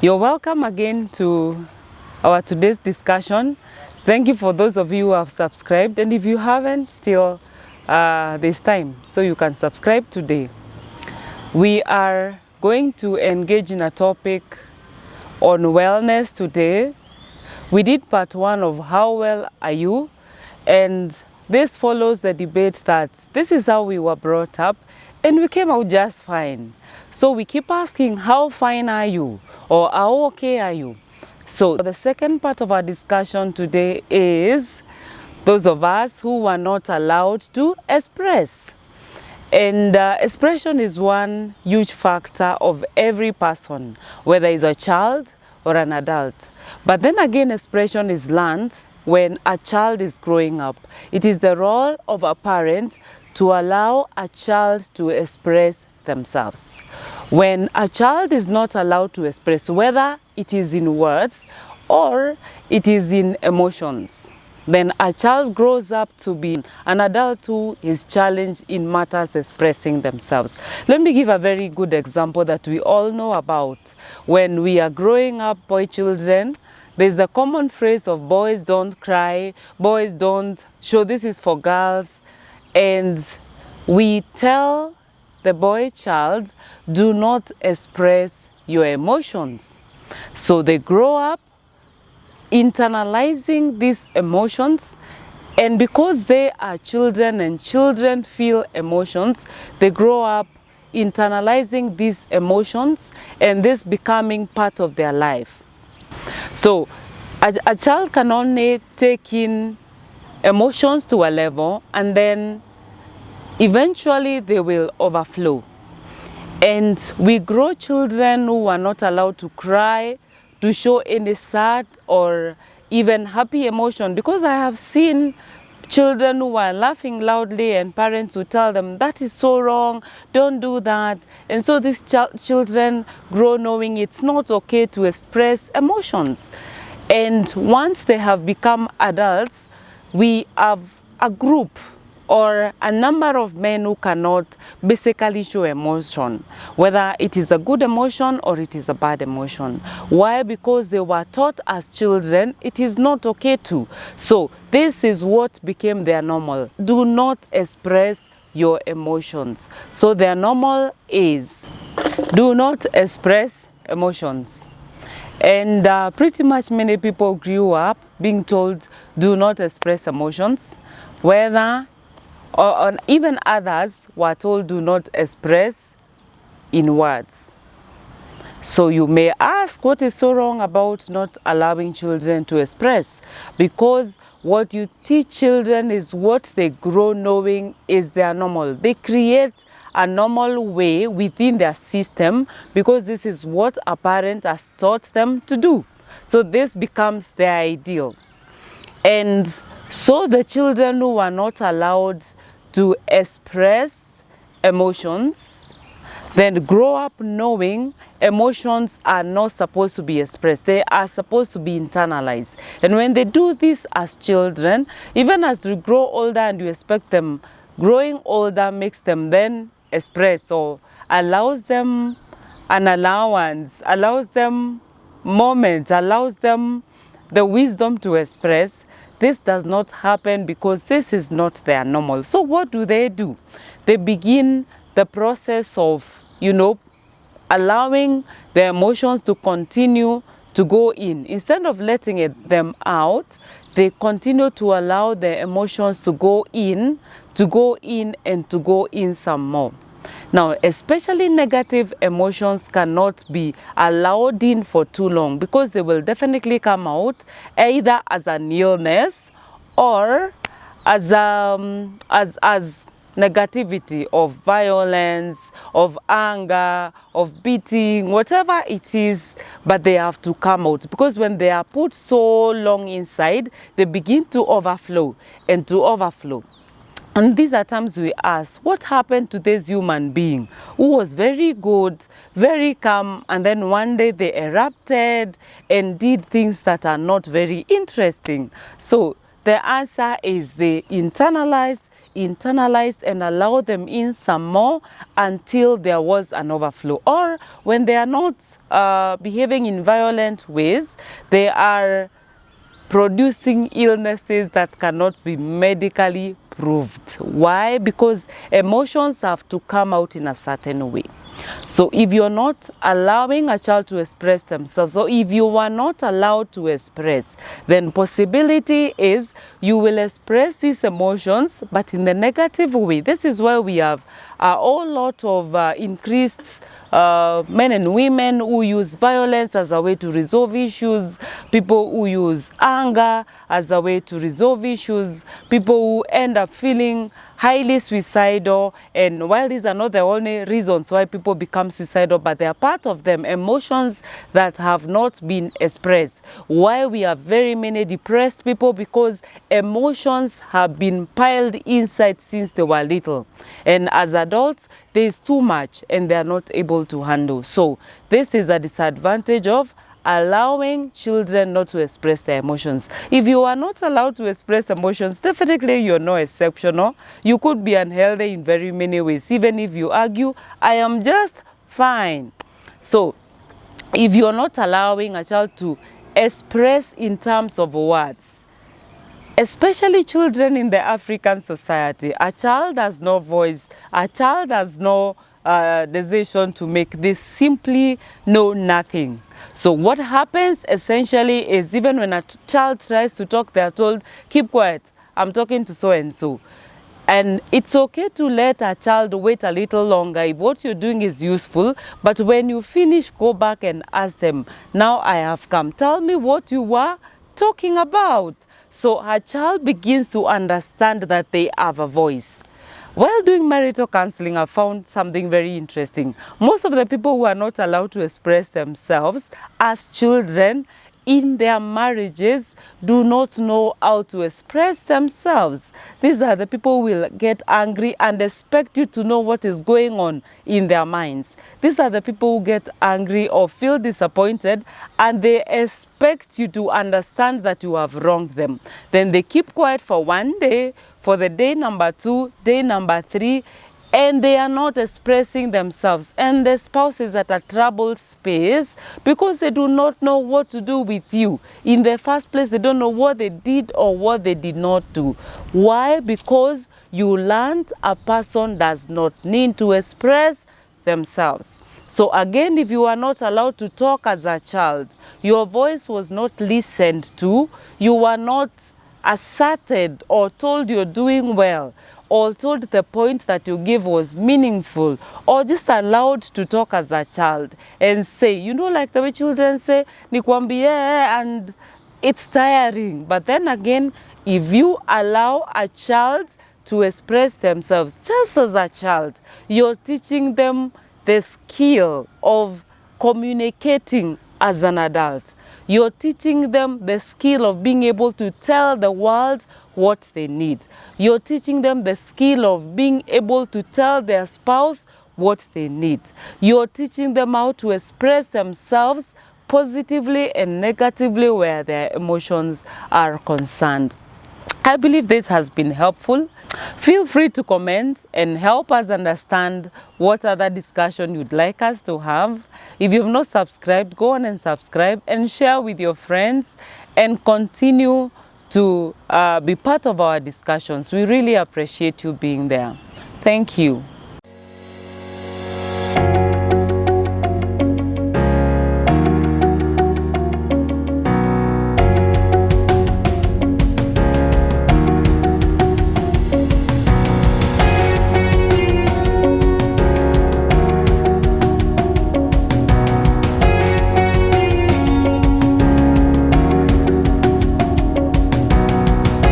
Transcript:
You're welcome again to our today's discussion. Thank you for those of you who have subscribed, and if you haven't, still there's time, so you can subscribe today. We are going to engage in a topic on wellness today. We did part 1 of how well are you, and this follows the debate that this is how we were brought up and we came out just fine. So we keep asking, how fine are you, or how okay are you? So the second part of our discussion today is those of us who were not allowed to express. And expression is one huge factor of every person, whether it's a child or an adult. But then again, expression is learned when a child is growing up. It is the role of a parent to allow a child to express themselves. When a child is not allowed to express, whether it is in words or it is in emotions, then a child grows up to be an adult who is challenged in matters expressing themselves. Let me give a very good example that we all know about. When we are growing up, boy children, there's a common phrase of boys don't cry, boys don't show, this is for girls. And we tell the boy child, do not express your emotions. So they grow up internalizing these emotions, and because they are children and children feel emotions, they grow up internalizing these emotions and this becoming part of their life. So a child can only take in emotions to a level, and then eventually they will overflow. And we grow children who are not allowed to cry, to show any sad or even happy emotion, because I have seen children who are laughing loudly and parents who tell them that is so wrong, don't do that. And so these children grow knowing it's not okay to express emotions. And once they have become adults, we have a group or a number of men who cannot basically show emotion, whether it is a good emotion or it is a bad emotion. Why? Because they were taught as children it is not okay to. So this is what became their normal. Do not express your emotions. So their normal is do not express emotions. And pretty much many people grew up being told do not express emotions, whether or even others were told do not express in words. So you may ask, what is so wrong about not allowing children to express? Because what you teach children is what they grow knowing is their normal. They create a normal way within their system because this is what a parent has taught them to do. So this becomes their ideal. And so the children who are not allowed to express emotions then grow up knowing emotions are not supposed to be expressed. They are supposed to be internalized. And when they do this as children, even as they grow older and you expect them, growing older makes them then express or allows them an allowance, allows them moments, allows them the wisdom to express. This does not happen because this is not their normal. So what do? They begin the process of, allowing their emotions to continue to go in. Instead of letting them out, they continue to allow their emotions to go in, and to go in some more. Now, especially negative emotions cannot be allowed in for too long because they will definitely come out either as an illness or as negativity of violence, of anger, of beating, whatever it is, but they have to come out because when they are put so long inside, they begin to overflow and to overflow. And these are times we ask, what happened to this human being who was very good, very calm, and then one day they erupted and did things that are not very interesting? So the answer is they internalized and allowed them in some more until there was an overflow. Or when they are not behaving in violent ways, they are producing illnesses that cannot be medically proved. Why? Because emotions have to come out in a certain way. So if you're not allowing a child to express themselves, or if you are not allowed to express, then possibility is you will express these emotions, but in the negative way. This is why we have a whole lot of increased men and women who use violence as a way to resolve issues, people who use anger as a way to resolve issues, people who end up feeling highly suicidal. And while these are not the only reasons why people become suicidal, but they are part of them, emotions that have not been expressed. Why we have very many depressed people? Because emotions have been piled inside since they were little, and as adults there is too much and they are not able to handle. So this is a disadvantage of allowing children not to express their emotions. If you are not allowed to express emotions, definitely you're no exceptional. You could be unhealthy in very many ways. Even if you argue, I am just fine. So if you're not allowing a child to express in terms of words, especially children in the African society, a child has no voice, a child has no decision to make. They simply know nothing. So what happens essentially is, even when a child tries to talk, they are told, keep quiet, I'm talking to so and so. And it's okay to let a child wait a little longer if what you're doing is useful, but when you finish, go back and ask them, now I have come, tell me what you were talking about. So a child begins to understand that they have a voice. While doing marital counseling, I found something very interesting. Most of the people who are not allowed to express themselves as children in their marriages do not know how to express themselves. These are the people who will get angry and expect you to know what is going on in their minds. These are the people who get angry or feel disappointed and they expect you to understand that you have wronged them. Then they keep quiet for one day, for the day number 2, day number 3, and they are not expressing themselves. And the spouse is at a troubled space because they do not know what to do with you. In the first place, they don't know what they did or what they did not do. Why? Because you learned a person does not need to express themselves. So again, if you are not allowed to talk as a child, your voice was not listened to, you were not asserted or told you're doing well, or told the point that you give was meaningful, or just allowed to talk as a child and say, you know, like the way children say, nikwambie, and it's tiring. But then again, if you allow a child to express themselves just as a child, you're teaching them the skill of communicating as an adult. You're teaching them the skill of being able to tell the world what they need. You're teaching them the skill of being able to tell their spouse what they need. You're teaching them how to express themselves positively and negatively where their emotions are concerned. I believe this has been helpful. Feel free to comment and help us understand what other discussion you'd like us to have. If you've not subscribed, go on and subscribe and share with your friends and continue to be part of our discussions. We really appreciate you being there. Thank you.